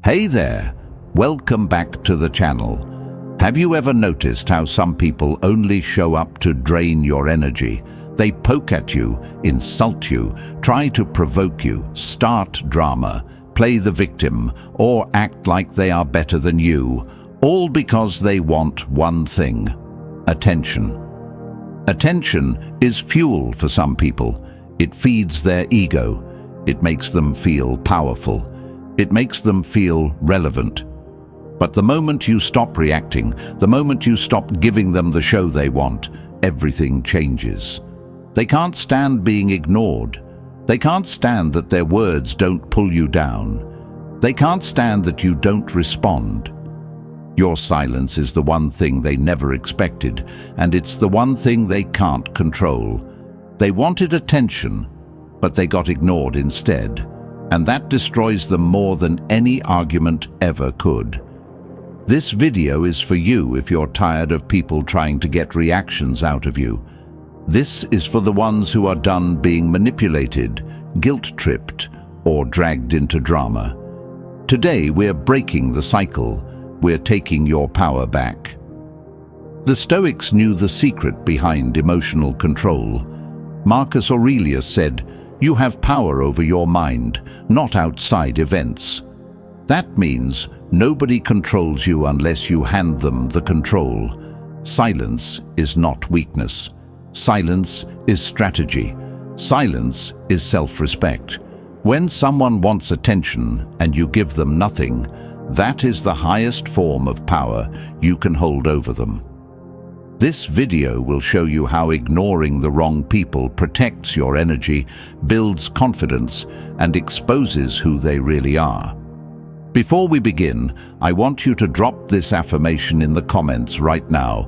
Hey there, welcome back to the channel. Have you ever noticed how some people only show up to drain your energy? They poke at you, insult you, try to provoke you, start drama, play the victim, or act like they are better than you, all because they want one thing: attention. Attention is fuel for some people. It feeds their ego. It makes them feel powerful. It makes them feel relevant. But the moment you stop reacting, the moment you stop giving them the show they want, everything changes. They can't stand being ignored. They can't stand that their words don't pull you down. They can't stand that you don't respond. Your silence is the one thing they never expected, and it's the one thing they can't control. They wanted attention, but they got ignored instead, and that destroys them more than any argument ever could. This video is for you if you're tired of people trying to get reactions out of you. This is for the ones who are done being manipulated, guilt-tripped, or dragged into drama. Today we're breaking the cycle. We're taking your power back. The Stoics knew the secret behind emotional control. Marcus Aurelius said, "You have power over your mind, not outside events." That means nobody controls you unless you hand them the control. Silence is not weakness. Silence is strategy. Silence is self-respect. When someone wants attention and you give them nothing, that is the highest form of power you can hold over them. This video will show you how ignoring the wrong people protects your energy, builds confidence, and exposes who they really are. Before we begin, I want you to drop this affirmation in the comments right now.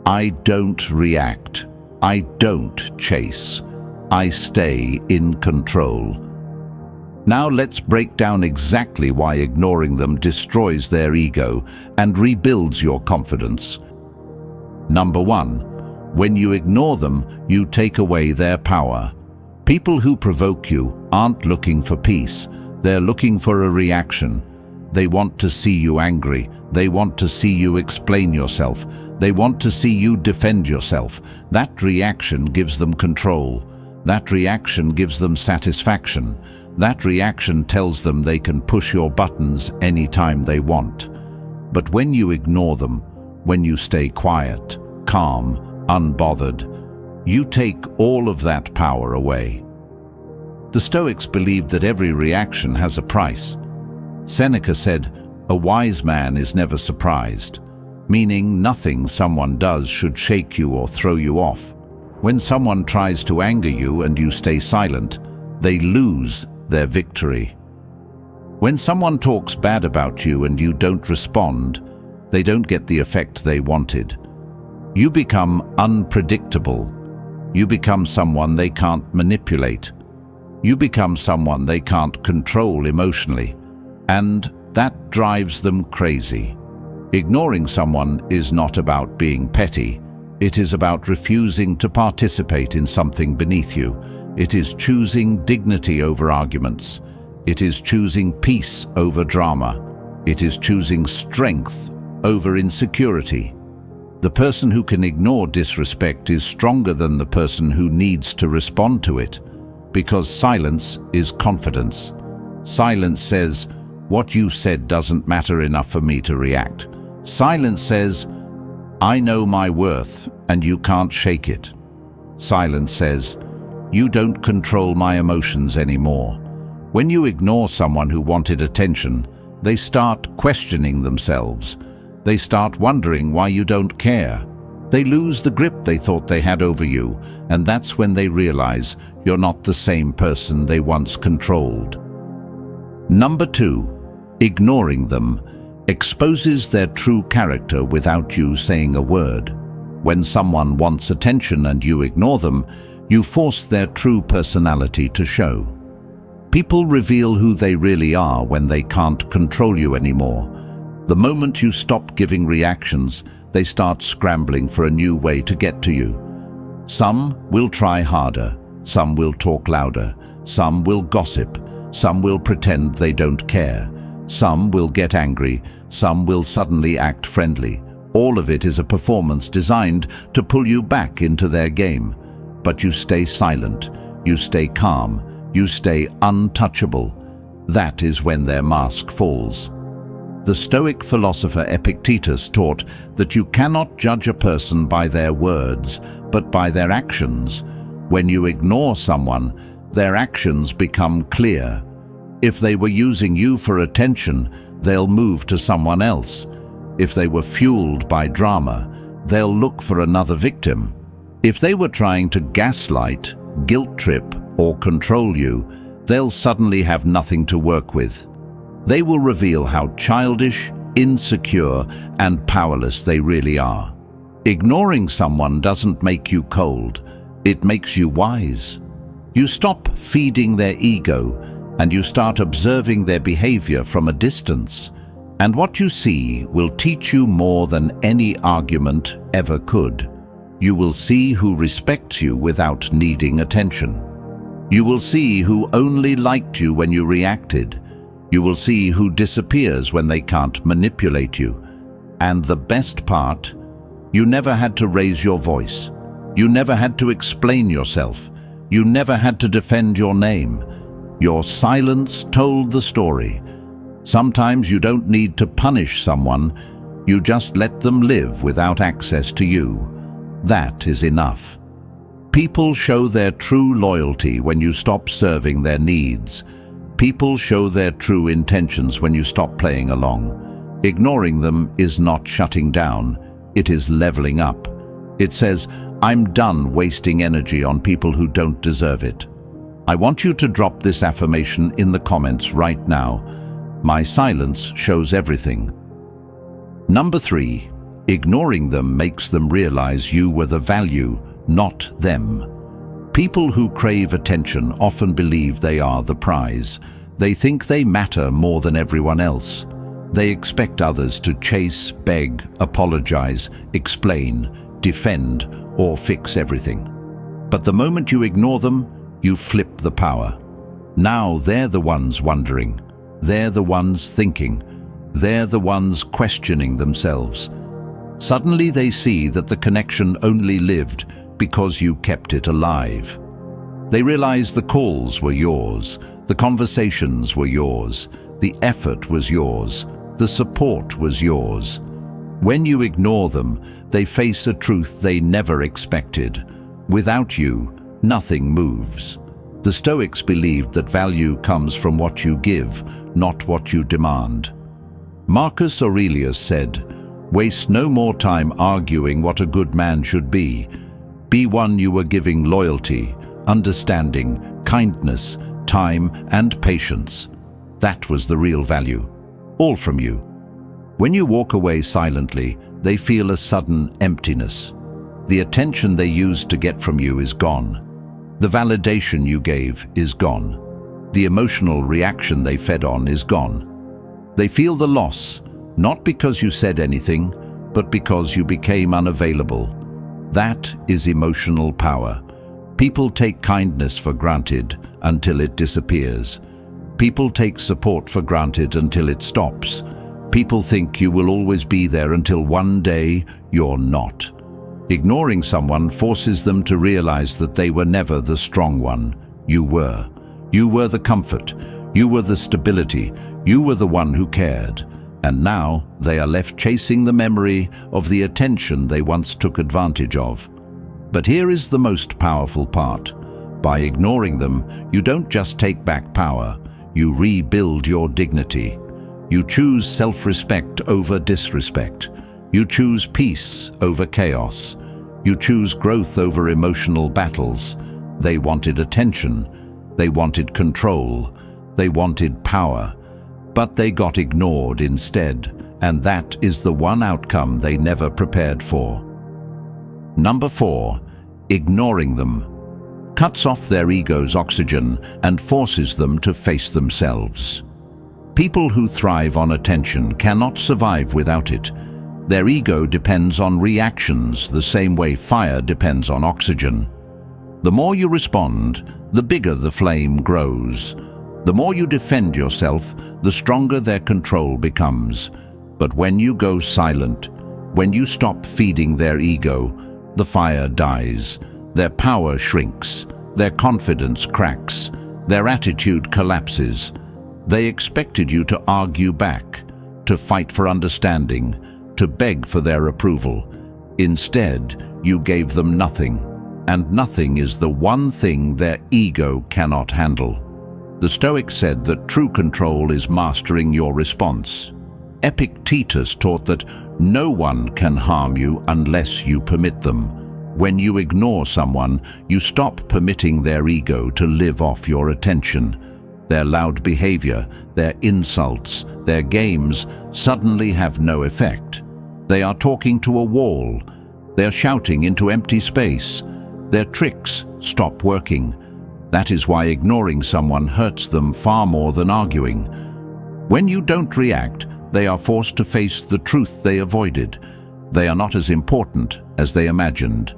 I don't react. I don't chase. I stay in control. Now let's break down exactly why ignoring them destroys their ego and rebuilds your confidence. Number 1. When you ignore them, you take away their power. People who provoke you aren't looking for peace. They're looking for a reaction. They want to see you angry. They want to see you explain yourself. They want to see you defend yourself. That reaction gives them control. That reaction gives them satisfaction. That reaction tells them they can push your buttons anytime they want. But when you ignore them, when you stay quiet, calm, unbothered, you take all of that power away. The Stoics believed that every reaction has a price. Seneca said, "A wise man is never surprised," meaning nothing someone does should shake you or throw you off. When someone tries to anger you and you stay silent, they lose their victory. When someone talks bad about you and you don't respond, they don't get the effect they wanted. You become unpredictable. You become someone they can't manipulate. You become someone they can't control emotionally. And that drives them crazy. Ignoring someone is not about being petty. It is about refusing to participate in something beneath you. It is choosing dignity over arguments. It is choosing peace over drama. It is choosing strength over insecurity. The person who can ignore disrespect is stronger than the person who needs to respond to it, because silence is confidence. Silence says, "What you said doesn't matter enough for me to react." Silence says, "I know my worth and you can't shake it." Silence says, "You don't control my emotions anymore." When you ignore someone who wanted attention, they start questioning themselves. They start wondering why you don't care. They lose the grip they thought they had over you, and that's when they realize you're not the same person they once controlled. Number 2. Ignoring them exposes their true character without you saying a word. When someone wants attention and you ignore them, you force their true personality to show. People reveal who they really are when they can't control you anymore. The moment you stop giving reactions, they start scrambling for a new way to get to you. Some will try harder, some will talk louder, some will gossip, some will pretend they don't care. Some will get angry, some will suddenly act friendly. All of it is a performance designed to pull you back into their game. But you stay silent, you stay calm, you stay untouchable. That is when their mask falls. The Stoic philosopher Epictetus taught that you cannot judge a person by their words, but by their actions. When you ignore someone, their actions become clear. If they were using you for attention, they'll move to someone else. If they were fueled by drama, they'll look for another victim. If they were trying to gaslight, guilt trip, or control you, they'll suddenly have nothing to work with. They will reveal how childish, insecure, and powerless they really are. Ignoring someone doesn't make you cold, it makes you wise. You stop feeding their ego, and you start observing their behavior from a distance. And what you see will teach you more than any argument ever could. You will see who respects you without needing attention. You will see who only liked you when you reacted. You will see who disappears when they can't manipulate you. And the best part, you never had to raise your voice. You never had to explain yourself. You never had to defend your name. Your silence told the story. Sometimes you don't need to punish someone, you just let them live without access to you. That is enough. People show their true loyalty when you stop serving their needs. People show their true intentions when you stop playing along. Ignoring them is not shutting down, it is leveling up. It says, I'm done wasting energy on people who don't deserve it. I want you to drop this affirmation in the comments right now. My silence shows everything. Number 3, ignoring them makes them realize you were the value, not them. People who crave attention often believe they are the prize. They think they matter more than everyone else. They expect others to chase, beg, apologize, explain, defend, or fix everything. But the moment you ignore them, you flip the power. Now they're the ones wondering. They're the ones thinking. They're the ones questioning themselves. Suddenly they see that the connection only lived because you kept it alive. They realize the calls were yours, the conversations were yours, the effort was yours, the support was yours. When you ignore them, they face a truth they never expected. Without you, nothing moves. The Stoics believed that value comes from what you give, not what you demand. Marcus Aurelius said, "Waste no more time arguing what a good man should be. Be one you are giving loyalty, understanding, kindness, time, and patience." That was the real value. All from you. When you walk away silently, they feel a sudden emptiness. The attention they used to get from you is gone. The validation you gave is gone. The emotional reaction they fed on is gone. They feel the loss, not because you said anything, but because you became unavailable. That is emotional power. People take kindness for granted until it disappears. People take support for granted until it stops. People think you will always be there until one day you're not. Ignoring someone forces them to realize that they were never the strong one. You were. You were the comfort. You were the stability. You were the one who cared. And now they are left chasing the memory of the attention they once took advantage of. But here is the most powerful part. By ignoring them, you don't just take back power. You rebuild your dignity. You choose self-respect over disrespect. You choose peace over chaos. You choose growth over emotional battles. They wanted attention. They wanted control. They wanted power. But they got ignored instead, and that is the one outcome they never prepared for. Number 4, ignoring them cuts off their ego's oxygen and forces them to face themselves. People who thrive on attention cannot survive without it. Their ego depends on reactions the same way fire depends on oxygen. The more you respond, the bigger the flame grows. The more you defend yourself, the stronger their control becomes. But when you go silent, when you stop feeding their ego, the fire dies, their power shrinks, their confidence cracks, their attitude collapses. They expected you to argue back, to fight for understanding, to beg for their approval. Instead, you gave them nothing, and nothing is the one thing their ego cannot handle. The Stoics said that true control is mastering your response. Epictetus taught that no one can harm you unless you permit them. When you ignore someone, you stop permitting their ego to live off your attention. Their loud behavior, their insults, their games suddenly have no effect. They are talking to a wall. They are shouting into empty space. Their tricks stop working. That is why ignoring someone hurts them far more than arguing. When you don't react, they are forced to face the truth they avoided. They are not as important as they imagined.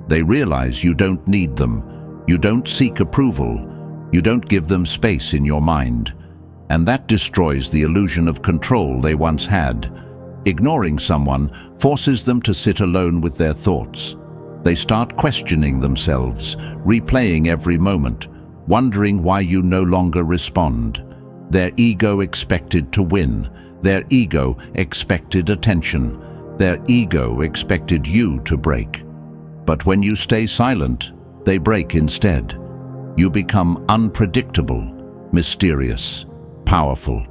They realize you don't need them. You don't seek approval. You don't give them space in your mind. And that destroys the illusion of control they once had. Ignoring someone forces them to sit alone with their thoughts. They start questioning themselves, replaying every moment, wondering why you no longer respond. Their ego expected to win. Their ego expected attention. Their ego expected you to break. But when you stay silent, they break instead. You become unpredictable, mysterious, powerful.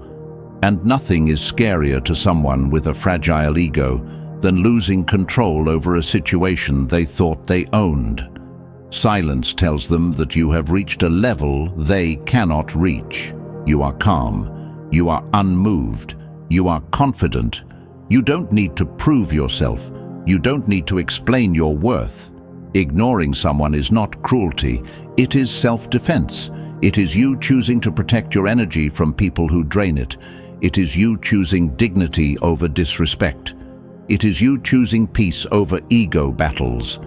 And nothing is scarier to someone with a fragile ego than losing control over a situation they thought they owned. Silence tells them that you have reached a level they cannot reach. You are calm. You are unmoved. You are confident. You don't need to prove yourself. You don't need to explain your worth. Ignoring someone is not cruelty. It is self-defense. It is you choosing to protect your energy from people who drain it. It is you choosing dignity over disrespect. It is you choosing peace over ego battles.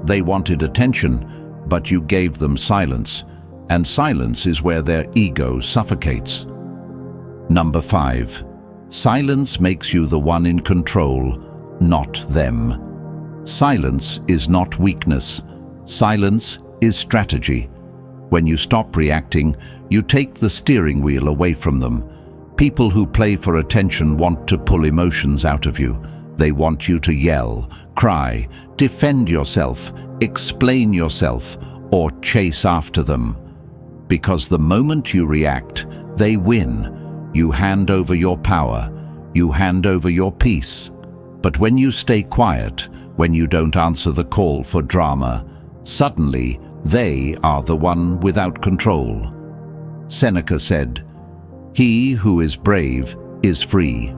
They wanted attention, but you gave them silence, and silence is where their ego suffocates. Number 5. Silence makes you the one in control, not them. Silence is not weakness. Silence is strategy. When you stop reacting, you take the steering wheel away from them. People who play for attention want to pull emotions out of you. They want you to yell, cry, defend yourself, explain yourself, or chase after them. Because the moment you react, they win. You hand over your power. You hand over your peace. But when you stay quiet, when you don't answer the call for drama, suddenly they are the one without control. Seneca said, "He who is brave is free."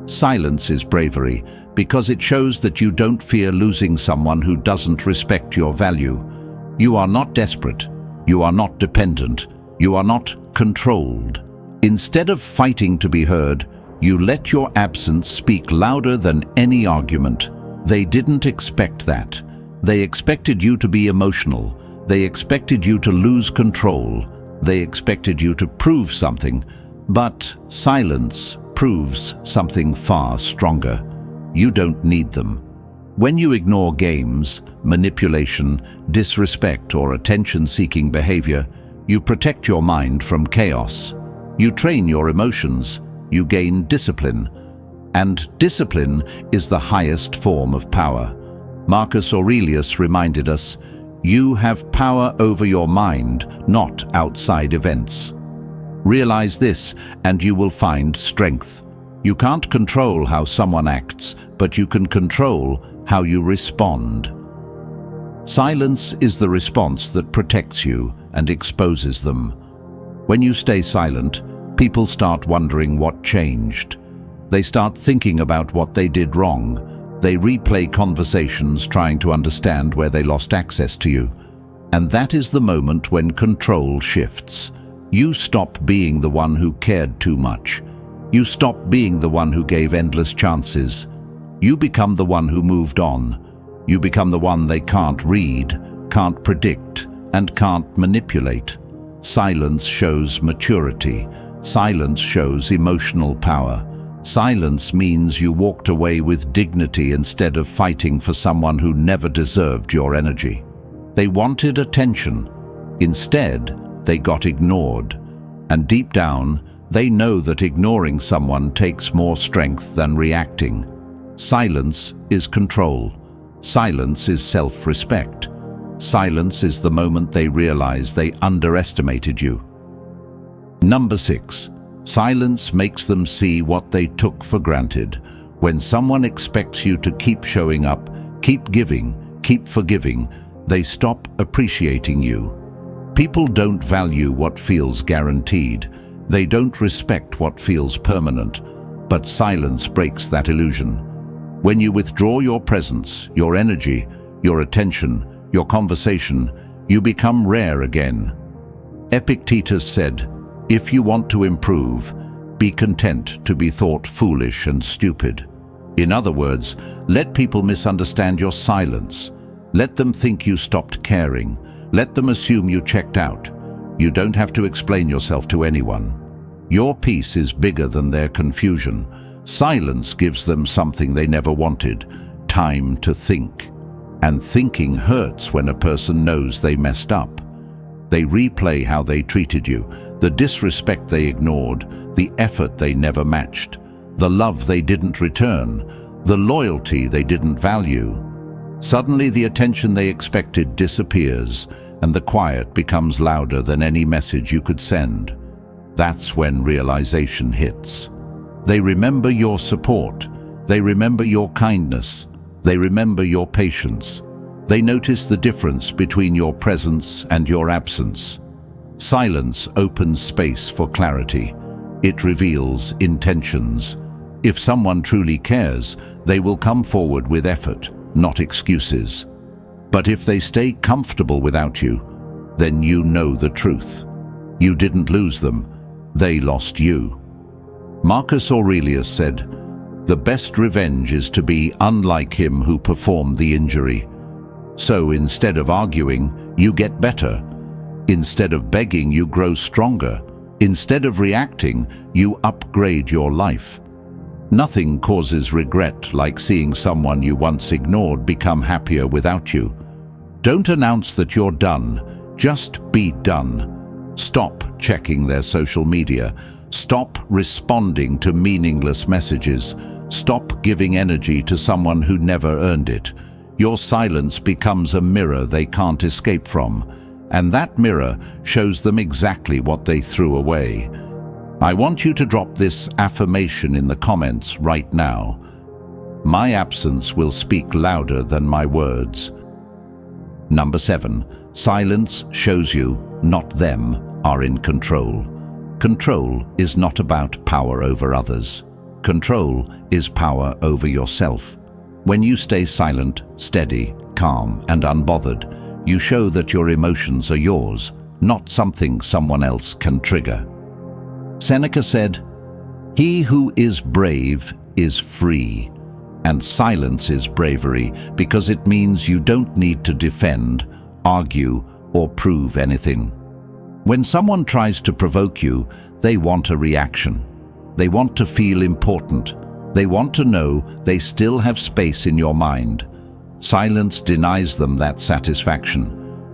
Silence is bravery because it shows that you don't fear losing someone who doesn't respect your value. You are not desperate. You are not dependent. You are not controlled. Instead of fighting to be heard, you let your absence speak louder than any argument. They didn't expect that. They expected you to be emotional. They expected you to lose control. They expected you to prove something. But silence proves something far stronger. You don't need them. When you ignore games, manipulation, disrespect, or attention-seeking behavior, you protect your mind from chaos. You train your emotions. You gain discipline. And discipline is the highest form of power. Marcus Aurelius reminded us, "You have power over your mind, not outside events." Realize this, and you will find strength. You can't control how someone acts, but you can control how you respond. Silence is the response that protects you and exposes them. When you stay silent, people start wondering what changed. They start thinking about what they did wrong. They replay conversations trying to understand where they lost access to you. And that is the moment when control shifts. You stop being the one who cared too much. You stop being the one who gave endless chances. You become the one who moved on. You become the one they can't read, can't predict, and can't manipulate. Silence shows maturity. Silence shows emotional power. Silence means you walked away with dignity instead of fighting for someone who never deserved your energy. They wanted attention. Instead, they got ignored. And deep down, they know that ignoring someone takes more strength than reacting. Silence is control. Silence is self-respect. Silence is the moment they realize they underestimated you. Number 6. Silence makes them see what they took for granted. When someone expects you to keep showing up, keep giving, keep forgiving, they stop appreciating you. People don't value what feels guaranteed. They don't respect what feels permanent. But silence breaks that illusion. When you withdraw your presence, your energy, your attention, your conversation, you become rare again. Epictetus said, "If you want to improve, be content to be thought foolish and stupid." In other words, let people misunderstand your silence. Let them think you stopped caring. Let them assume you checked out. You don't have to explain yourself to anyone. Your peace is bigger than their confusion. Silence gives them something they never wanted: time to think. And thinking hurts when a person knows they messed up. They replay how they treated you, the disrespect they ignored, the effort they never matched, the love they didn't return, the loyalty they didn't value. Suddenly the attention they expected disappears, and the quiet becomes louder than any message you could send. That's when realization hits. They remember your support. They remember your kindness. They remember your patience. They notice the difference between your presence and your absence. Silence opens space for clarity. It reveals intentions. If someone truly cares, they will come forward with effort, not excuses. But if they stay comfortable without you, then you know the truth. You didn't lose them. They lost you. Marcus Aurelius said, "The best revenge is to be unlike him who performed the injury." So instead of arguing, you get better. Instead of begging, you grow stronger. Instead of reacting, you upgrade your life. Nothing causes regret like seeing someone you once ignored become happier without you. Don't announce that you're done. Just be done. Stop checking their social media. Stop responding to meaningless messages. Stop giving energy to someone who never earned it. Your silence becomes a mirror they can't escape from, and that mirror shows them exactly what they threw away. I want you to drop this affirmation in the comments right now. My absence will speak louder than my words. Number 7. Silence shows you, not them, are in control. Control is not about power over others. Control is power over yourself. When you stay silent, steady, calm, and unbothered, you show that your emotions are yours, not something someone else can trigger. Seneca said, "He who is brave is free." And silence is bravery because it means you don't need to defend, argue, or prove anything. When someone tries to provoke you, they want a reaction. They want to feel important. They want to know they still have space in your mind. Silence denies them that satisfaction.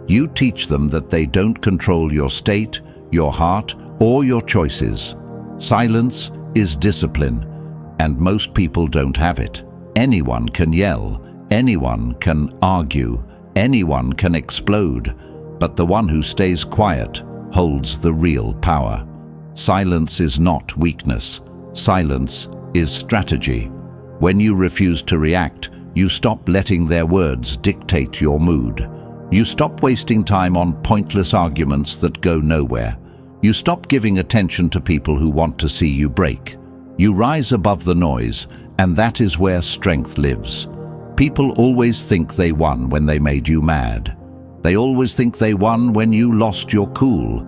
You teach them that they don't control your state, your heart, or your choices. Silence is discipline, and most people don't have it. Anyone can yell, anyone can argue, anyone can explode, but the one who stays quiet holds the real power. Silence is not weakness. Silence is strategy. When you refuse to react, you stop letting their words dictate your mood. You stop wasting time on pointless arguments that go nowhere. You stop giving attention to people who want to see you break. You rise above the noise, and that is where strength lives. People always think they won when they made you mad. They always think they won when you lost your cool.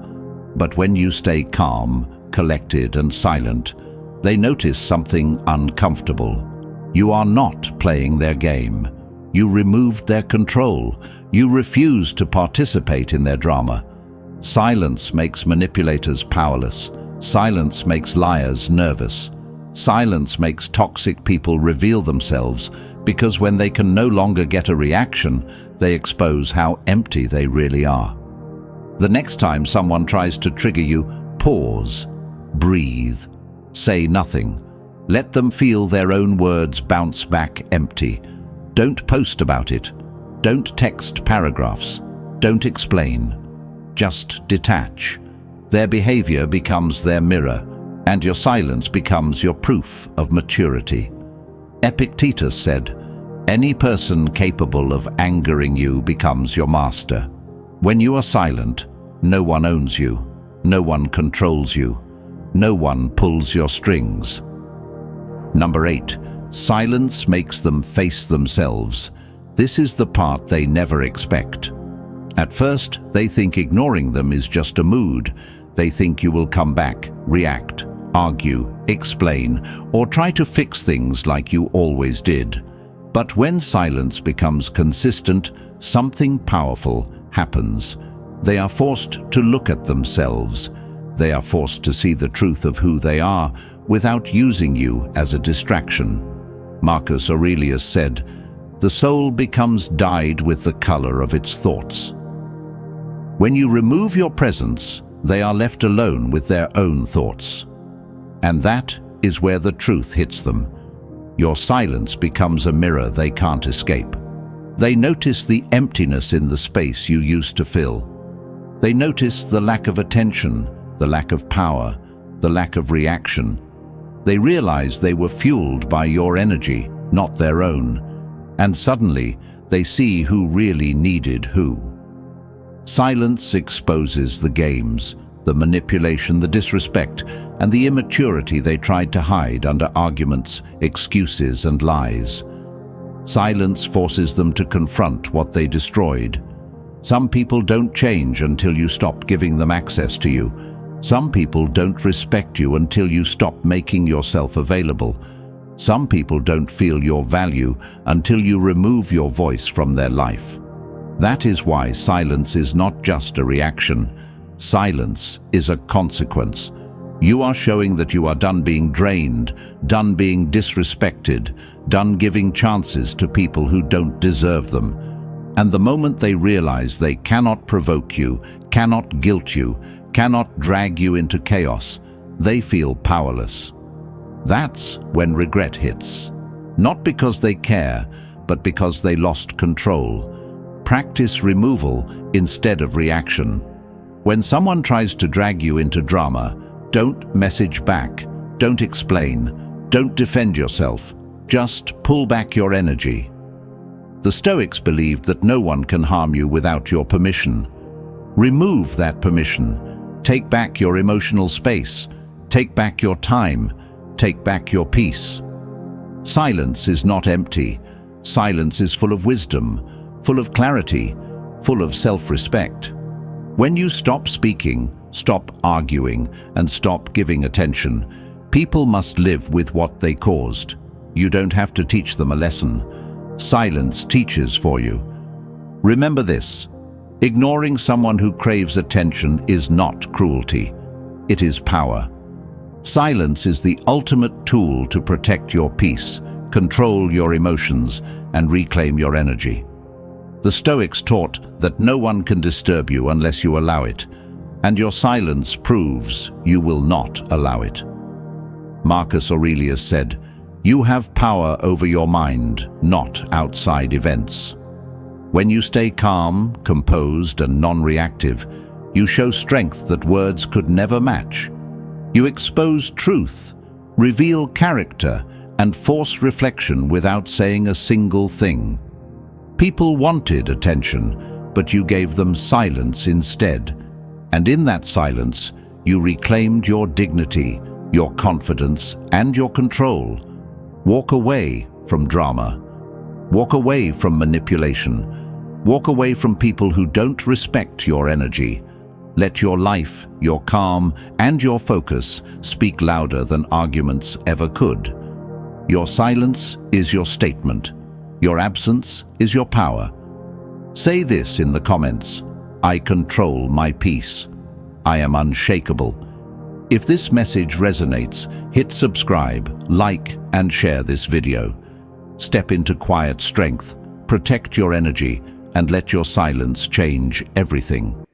But when you stay calm, collected, and silent, they notice something uncomfortable. You are not playing their game. You removed their control. You refuse to participate in their drama. Silence makes manipulators powerless. Silence makes liars nervous. Silence makes toxic people reveal themselves, because when they can no longer get a reaction, they expose how empty they really are. The next time someone tries to trigger you, pause, breathe, say nothing. Let them feel their own words bounce back empty. Don't post about it. Don't text paragraphs. Don't explain. Just detach. Their behavior becomes their mirror, and your silence becomes your proof of maturity. Epictetus said, "Any person capable of angering you becomes your master." When you are silent, no one owns you, no one controls you, no one pulls your strings. Number 8, silence makes them face themselves. This is the part they never expect. At first, they think ignoring them is just a mood. They think you will come back, react, argue, explain, or try to fix things like you always did. But when silence becomes consistent, something powerful happens. They are forced to look at themselves. They are forced to see the truth of who they are without using you as a distraction. Marcus Aurelius said, "The soul becomes dyed with the color of its thoughts." When you remove your presence, they are left alone with their own thoughts. And that is where the truth hits them. Your silence becomes a mirror they can't escape. They notice the emptiness in the space you used to fill. They notice the lack of attention, the lack of power, the lack of reaction. They realize they were fueled by your energy, not their own. And suddenly, they see who really needed who. Silence exposes the games, the manipulation, the disrespect, and the immaturity they tried to hide under arguments, excuses, and lies. Silence forces them to confront what they destroyed. Some people don't change until you stop giving them access to you. Some people don't respect you until you stop making yourself available. Some people don't feel your value until you remove your voice from their life. That is why silence is not just a reaction. Silence is a consequence. You are showing that you are done being drained, done being disrespected, done giving chances to people who don't deserve them. And the moment they realize they cannot provoke you, cannot guilt you, cannot drag you into chaos, they feel powerless. That's when regret hits. Not because they care, but because they lost control. Practice removal instead of reaction. When someone tries to drag you into drama, don't message back, don't explain, don't defend yourself. Just pull back your energy. The Stoics believed that no one can harm you without your permission. Remove that permission. Take back your emotional space. Take back your time. Take back your peace. Silence is not empty. Silence is full of wisdom, full of clarity, full of self-respect. When you stop speaking, stop arguing, and stop giving attention, people must live with what they caused. You don't have to teach them a lesson. Silence teaches for you. Remember this: ignoring someone who craves attention is not cruelty. It is power. Silence is the ultimate tool to protect your peace, control your emotions, and reclaim your energy. The Stoics taught that no one can disturb you unless you allow it, and your silence proves you will not allow it. Marcus Aurelius said, "You have power over your mind, not outside events." When you stay calm, composed, and non-reactive, you show strength that words could never match. You expose truth, reveal character, and force reflection without saying a single thing. People wanted attention, but you gave them silence instead. And in that silence, you reclaimed your dignity, your confidence, and your control. Walk away from drama. Walk away from manipulation. Walk away from people who don't respect your energy. Let your life, your calm, and your focus speak louder than arguments ever could. Your silence is your statement. Your absence is your power. Say this in the comments: I control my peace. I am unshakable. If this message resonates, hit subscribe, like, and share this video. Step into quiet strength, protect your energy, and let your silence change everything.